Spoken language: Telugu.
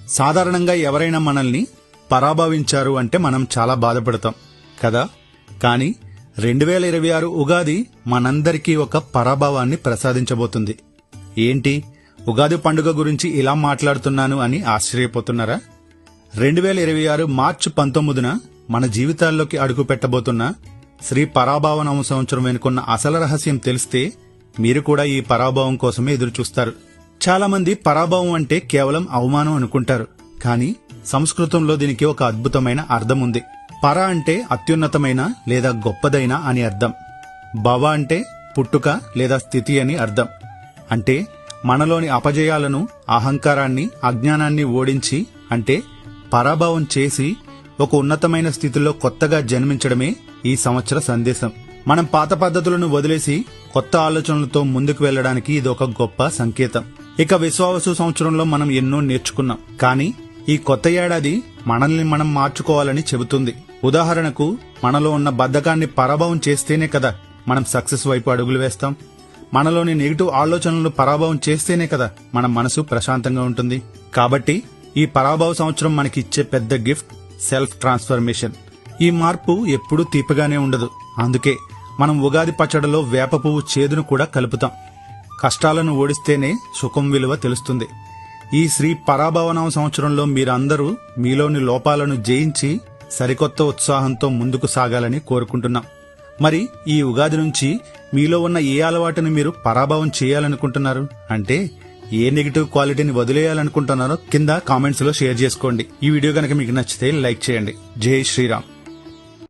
సాధారణంగా ఎవరైనా మనల్ని పరాభవించారు అంటే మనం చాలా బాధపడతాం కదా. కానీ 2026 ఉగాది మనందరికీ ఒక పరాభవాన్ని ప్రసాదించబోతుంది. ఏంటి, ఉగాది పండుగ గురించి ఇలా మాట్లాడుతున్నాను అని ఆశ్చర్యపోతున్నారా? 2026 మార్చి 19న మన జీవితాల్లోకి అడుగు పెట్టబోతున్న శ్రీ పరాభవ సంవత్సరం వెనుకున్న అసలు రహస్యం తెలిస్తే మీరు కూడా ఈ పరాభవం కోసమే ఎదురుచూస్తారు. చాలా మంది పరాభవం అంటే కేవలం అవమానం అనుకుంటారు. కానీ సంస్కృతంలో దీనికి ఒక అద్భుతమైన అర్థం ఉంది. పర అంటే అత్యున్నతమైన లేదా గొప్పదైన అని అర్థం. భవ అంటే పుట్టుక లేదా స్థితి అని అర్థం. అంటే మనలోని అపజయాలను, అహంకారాన్ని, అజ్ఞానాన్ని ఓడించి, అంటే పరాభవం చేసి ఒక ఉన్నతమైన స్థితిలో కొత్తగా జన్మించడమే ఈ సంవత్సర సందేశం. మనం పాత పద్ధతులను వదిలేసి కొత్త ఆలోచనలతో ముందుకు వెళ్లడానికి ఇది ఒక గొప్ప సంకేతం. ఇక విశ్వావసు సంవత్సరంలో మనం ఎన్నో నేర్చుకున్నాం. కానీ ఈ కొత్త ఏడాది మనల్ని మనం మార్చుకోవాలని చెబుతుంది. ఉదాహరణకు, మనలో ఉన్న బద్ధకాన్ని పరాభవం చేస్తేనే కదా మనం సక్సెస్ వైపు అడుగులు వేస్తాం. మనలోని నెగిటివ్ ఆలోచనలను పరాభవం చేస్తేనే కదా మన మనసు ప్రశాంతంగా ఉంటుంది. కాబట్టి ఈ పరాభవ సంవత్సరం మనకిచ్చే పెద్ద గిఫ్ట్ సెల్ఫ్ ట్రాన్స్ఫర్మేషన్. ఈ మార్పు ఎప్పుడూ తీపిగానే ఉండదు. అందుకే మనం ఉగాది పచ్చడిలో వేప పువ్వు చేదును కూడా కలుపుతాం. కష్టాలను ఓడిస్తేనే సుఖం విలువ తెలుస్తుంది. ఈ శ్రీ పరాభవ సంవత్సరంలో మీరందరూ మీలోని లోపాలను జయించి సరికొత్త ఉత్సాహంతో ముందుకు సాగాలని కోరుకుంటున్నాం. మరి ఈ ఉగాది నుంచి మీలో ఉన్న ఏ అలవాటుని మీరు పరాభవం చేయాలనుకుంటున్నారు? అంటే ఏ నెగిటివ్ క్వాలిటీని వదిలేయాలనుకుంటున్నారో కింద కామెంట్స్ లో షేర్ చేసుకోండి. ఈ వీడియో కనుక మీకు నచ్చితే లైక్ చేయండి. జై శ్రీరామ్.